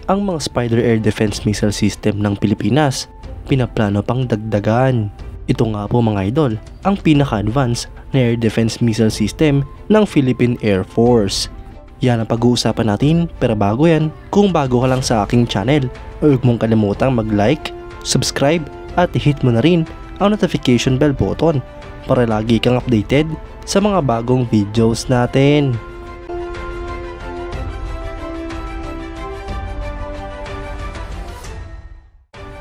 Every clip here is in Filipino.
ang mga Spider Air Defense Missile System ng Pilipinas, pinaplano pang dagdagan. Ito nga po mga idol, ang pinaka-advanced na air defense missile system ng Philippine Air Force. Yan ang pag-uusapan natin, pero bago yan, kung bago ka lang sa aking channel, huwag mong kalimutang mag-like, subscribe at i-hit mo na rin ang notification bell button para lagi kang updated sa mga bagong videos natin.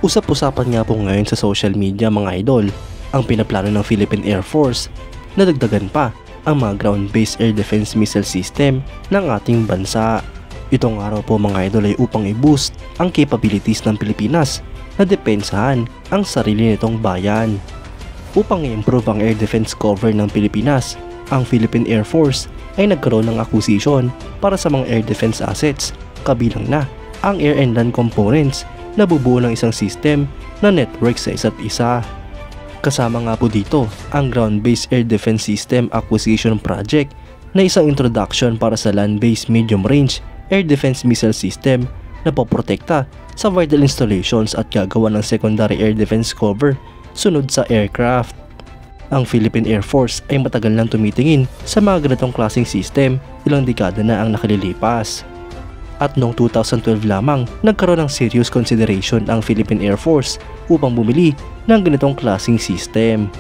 Usap-usapan nga po ngayon sa social media mga idol, ang pinaplano ng Philippine Air Force na dagdagan pa ang mga ground-based air defense missile system ng ating bansa. Itong araw po mga idol ay upang i-boost ang capabilities ng Pilipinas na depensahan ang sarili nitong bayan. Upang i-improve ang air defense cover ng Pilipinas, ang Philippine Air Force ay nagkaroon ng acquisition para sa mga air defense assets, kabilang na ang air and land components na bubuo ng isang system na network sa isa't isa. Kasama nga po dito ang Ground-Based Air Defense System Acquisition Project na isang introduction para sa land-based medium-range air defense missile system na poprotekta sa vital installations at gagawa ng secondary air defense cover sunod sa aircraft. Ang Philippine Air Force ay matagal nang tumitingin sa mga ganitong klaseng system, ilang dekada na ang nakalilipas. At noong 2012 lamang, nagkaroon ng serious consideration ang Philippine Air Force upang bumili ng ganitong klaseng system.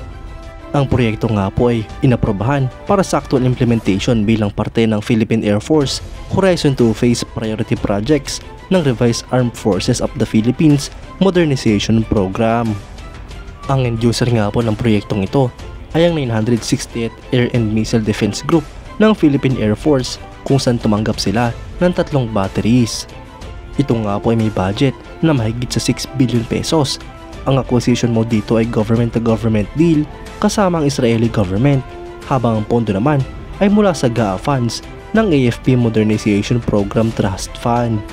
Ang proyekto nga po ay inaprobahan para sa actual implementation bilang parte ng Philippine Air Force Horizon 2 Phase Priority Projects ng Revised Armed Forces of the Philippines Modernization Program. Ang end user nga po ng proyektong ito ay ang 968th Air and Missile Defense Group ng Philippine Air Force, kung saan tumanggap sila ng 3 batteries. Ito nga po ay may budget na mahigit sa 6 billion pesos. Ang acquisition mo dito ay government-to-government deal kasama ang Israeli government, habang ang pondo naman ay mula sa GAA funds ng AFP Modernization Program Trust Fund.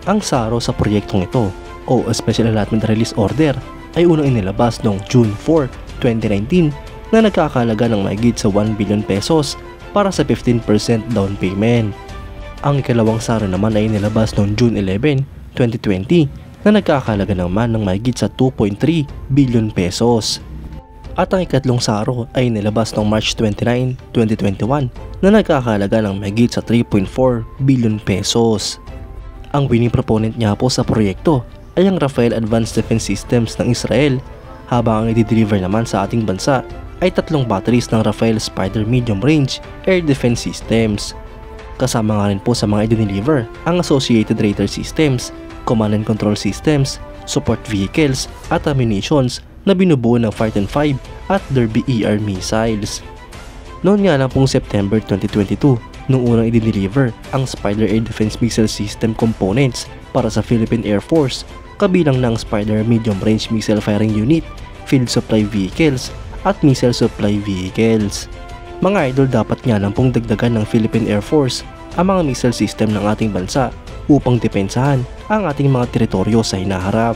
Ang SARO sa proyektong ito o Special Allotment Release Order ay unang inilabas noong June 4, 2019 na nagkakahalaga ng mahigit sa 1 billion pesos para sa 15% down payment. Ang ikalawang SARO naman ay inilabas noong June 11, 2020 na nagkakahalaga naman ng mahigit sa 2.3 billion pesos. At ang ikatlong SARO ay inilabas noong March 29, 2021 na nagkakahalaga ng mahigit sa 3.4 billion pesos. Ang winning proponent niya po sa proyekto ay ang Rafael Advanced Defense Systems ng Israel, habang ang i-deliver naman sa ating bansa ay 3 batteries ng Rafael Spider Medium Range Air Defense Systems. Kasama nga rin po sa mga i-deliver ang Associated Radar Systems, Command and Control Systems, Support Vehicles at Ammunitions na binubuo ng Fighten 5 at Derby ER missiles. Noon nga lang pong September 2022 nung unang i-deliver ang Spider Air Defense Missile System components para sa Philippine Air Force, kabilang ng Spider Medium Range Missile Firing Unit, Field Supply Vehicles at Missile Supply Vehicles. Mga idol, dapat nga lang pong dagdagan ng Philippine Air Force ang mga missile system ng ating bansa upang depensahan ang ating mga teritoryo sa hinaharap.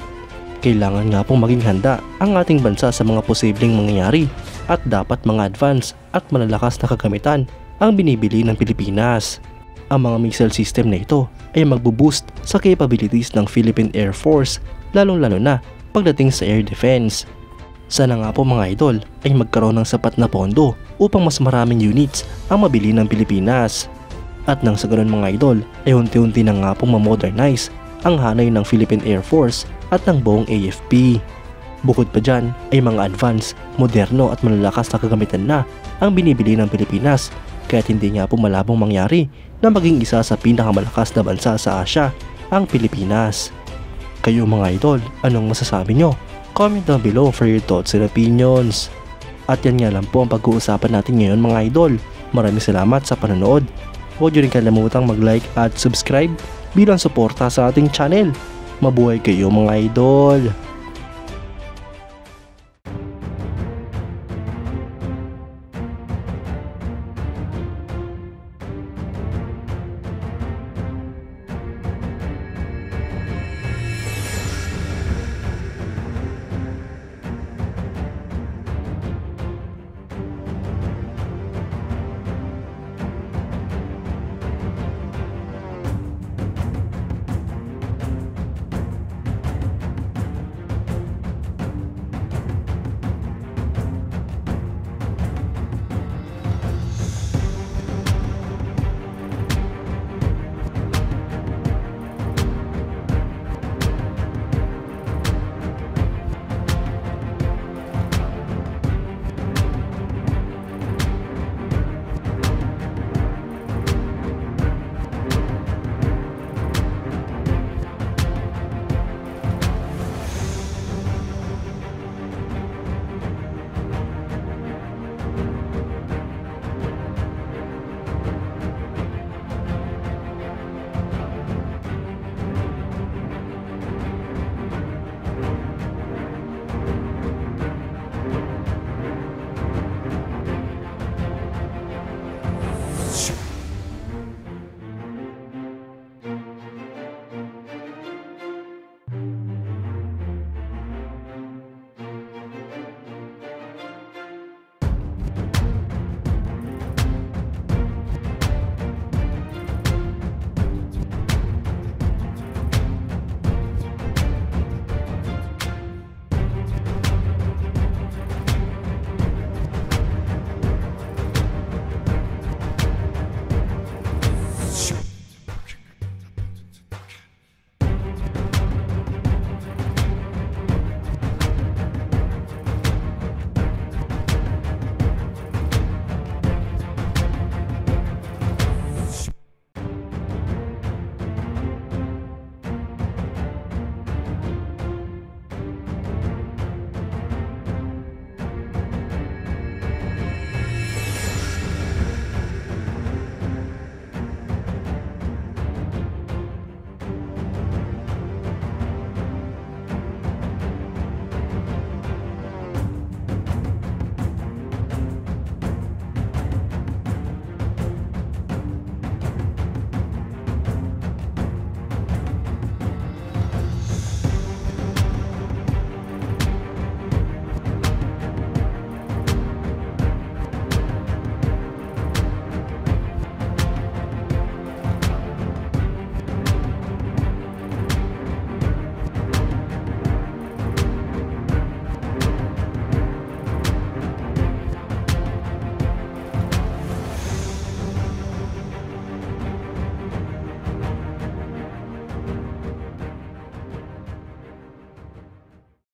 Kailangan nga pong maging handa ang ating bansa sa mga posibleng mangyayari, at dapat mga advance at malalakas na kagamitan ang binibili ng Pilipinas. Ang mga missile system na ito ay magbuboost sa capabilities ng Philippine Air Force, lalong-lalo na pagdating sa air defense. Sana nga po mga idol ay magkaroon ng sapat na pondo upang mas maraming units ang mabili ng Pilipinas. At nang sa ganun mga idol ay unti-unti na nga pong ma-modernize ang hanay ng Philippine Air Force at ng buong AFP. Bukod pa dyan ay mga advanced, moderno at malalakas na kagamitan na ang binibili ng Pilipinas, kaya't hindi nga po malabong mangyari na maging isa sa pinakamalakas na bansa sa Asia ang Pilipinas. Kayo mga idol, anong masasabi nyo? Comment down below for your thoughts and opinions. At yan nga lang po ang pag-uusapan natin ngayon mga idol. Maraming salamat sa panonood. Huwag nyo rin kalimutang mag-like at subscribe bilang suporta sa ating channel. Mabuhay kayo mga idol!